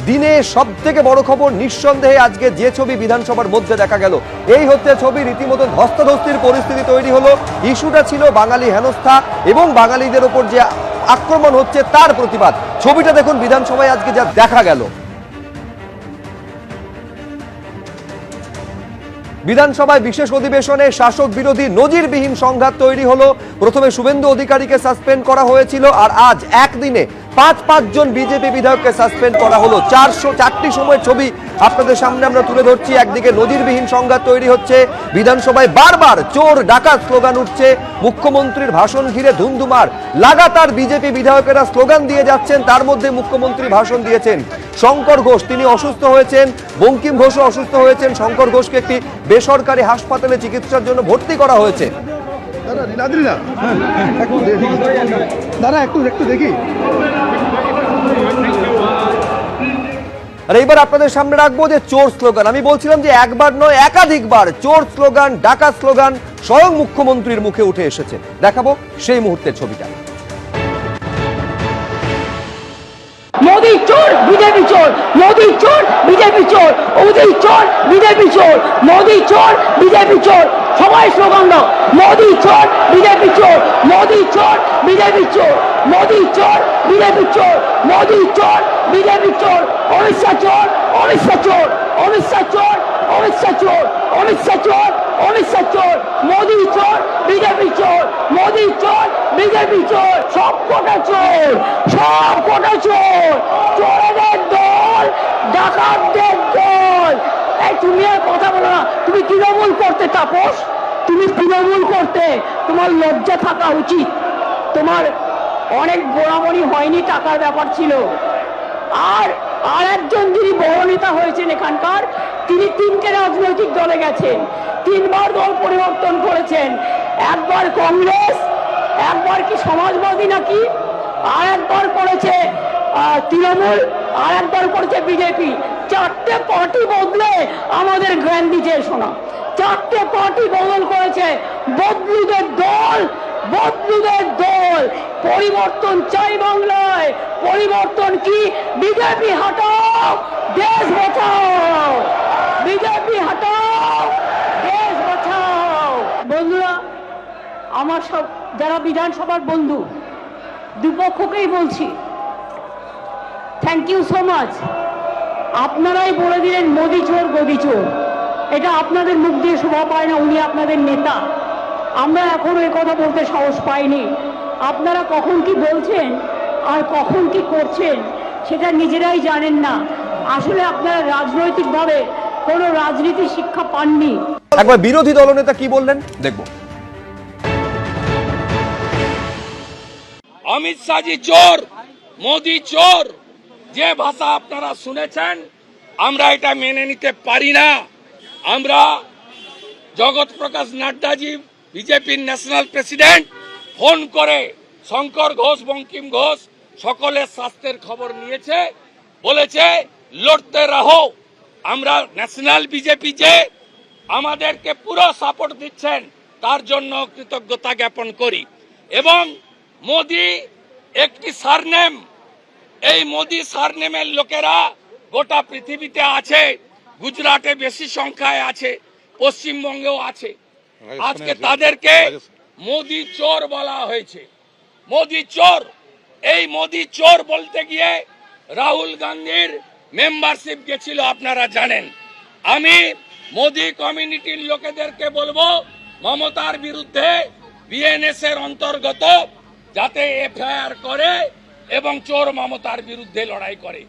দিনে সব থেকে বড় খবর নিঃসন্দেহে আজকে যে ছবি বিধানসভার মধ্যে দেখা গেল, এই হচ্ছে ছবি। রীতিমতো ধস্তাধস্তির পরিস্থিতি তৈরি হলো। ইস্যুটা ছিল বাঙালি হেনস্থা এবং বাঙালিদের ওপর যে আক্রমণ হচ্ছে তার প্রতিবাদ। ছবিটা দেখুন বিধানসভায় আজকে যা দেখা গেল। বিধানসভায় বিশেষ অধিবেশনে শাসক বিরোধী নজিরবিহীন সংঘাত তৈরি হলো। প্রথমে শুভেন্দু অধিকারীকে সাসপেন্ড করা হয়েছিল, আর আজ একদিনে পাঁচ জন বিজেপি বিধায়ককে সাসপেন্ড করা হলো। 404টি সময়ের ছবি আপনাদের সামনে আমরা তুলে ধরছি। একদিকে নজিরবিহীন সংঘাত তৈরি হচ্ছে, বিধানসভায় বারবার চোর ডাকাত স্লোগান উঠছে, মুখ্যমন্ত্রীর ভাষণ ঘিরে ধুন্ধুমার, লাগাতার বিজেপি বিধায়কেরা স্লোগান দিয়ে যাচ্ছেন। তার মধ্যে মুখ্যমন্ত্রী ভাষণ দিয়েছেন। শঙ্কর ঘোষ তিনি অসুস্থ হয়েছেন, বঙ্কিম ঘোষও অসুস্থ হয়েছেন। শঙ্কর ঘোষকে একটি বেসরকারি হাসপাতালে চিকিৎসার জন্য ভর্তি করা হয়েছে। আর এইবার আপনাদের সামনে রাখবো যে চোর স্লোগান। আমি বলছিলাম যে একবার নয় একাধিকবার চোর স্লোগান, ডাকাত স্লোগান স্বয়ং মুখ্যমন্ত্রীর মুখে উঠে এসেছে। দেখাবো সেই মুহূর্তের ছবিটা। মোদি চোর, বিজেপি চোর, মোদি চোর, বিজেপি চোর, মোদি চোর, বিজেপি চোর, মোদি চোর, বিজেপি চোর। সবাই স্লোগান দাও, মোদি চোর, বিজেপি চোর, মোদি চোর, বিজেপি চোর, মোদি চোর, বিজেপি চোর, মোদি চোর, বিজেপি চোর, অমিত শাহ চোর, অমিত শাহ চোর, অমিত শাহ চোর, অমিত শাহ চোর, অমিত শাহ চোর, অমিত শাহ চোর, মোদি চোর, বিজেপি চোর, মোদি চোর, বিজেপি চোর। সব কটা চোর, সব কটা চোর, চোরেদের দল, ডাকাতদের দল। এই তুমি আর কথা বলো না, তুমি তৃণমূল করতে তাপস, তুমি তৃণমূল করতে, তোমার লজ্জা থাকা উচিত। তোমার অনেক বোড়ামণি হয়নি, টাকার ব্যাপার ছিল। আর একজন যিনি বড় নেতা হয়েছেন এখানকার, তিনি 3টে রাজনৈতিক দলে গেছেন, 3বার দল পরিবর্তন করেছেন। একবার কংগ্রেস, একবার কি সমাজবাদী নাকি, আর একবার করেছে তৃণমূল, আর একবার করেছে বিজেপি। 4টে পার্টি বদলে আমাদের জ্ঞান দিচ্ছে শোনা। 4টে পার্টি বদল করেছে। বদলুদের দল, বদলুদের দল। পরিবর্তন চাই বাংলায়। পরিবর্তন কি? বিজেপি হটাও, দেশ বাঁচাও, বিজেপি হটাও, দেশ বাঁচাও। বন্ধুরা, আমার সব যারা বিধানসভার বন্ধু, দুপক্ষকেই বলছি থ্যাংক ইউ সো মাচ। আপনারাই বলে দিলেন মোদি চোর, গদি চোর। এটা আপনাদের মুখ দিয়ে শোভা পায় না, উনি আপনাদের নেতা। আমরা এখনো এ কথা বলতে সাহস পাইনি। আপনারা কখন কি বলছেন আর কখন কি করছেন সেটা নিজেরাই জানেন না। আসলে আপনারা রাজনৈতিকভাবে কোনো রাজনীতি শিক্ষা পাননি। একবার বিরোধী দলনেতা কি বললেন দেখব। অমিত শাহজি চোর, মোদি চোর, যে ভাষা আপনারা শুনেছেন আমরা এটা মেনে নিতে পারি না। আমরা জগৎ প্রকাশ নাড্ডাজি, বিজেপির ন্যাশনাল প্রেসিডেন্ট, ফোন করে শঙ্কর ঘোষ, বঙ্কিম ঘোষ সকলের স্বাস্থ্যের খবর নিয়েছে, বলেছে লড়তে রহো। আমরা ন্যাশনাল বিজেপি যে আমাদেরকে পুরো সাপোর্ট দিচ্ছেন তার জন্য কৃতজ্ঞতা জ্ঞাপন করি। এবং মোদি একটি সারনেম, এই মোদি সারনেমের লোকেরা গোটা পৃথিবীতে আছে। গুজরাটে বেশি সংখ্যায় আছে, পশ্চিমবঙ্গেও আছে। আজকে তাদেরকে মোদি চোর বলা হয়েছে। মোদি চোর, এই মোদি চোর বলতে গিয়ে রাহুল গান্ধীর মেম্বারশিপ গেছিল আপনারা জানেন। আমি মোদি কমিউনিটির লোকেদেরকে বলবো মমতার বিরুদ্ধে বিএনএস এর অন্তর্গত যাতে এফআইআর করে এবং চোর মমতার বিরুদ্ধে লড়াই করে।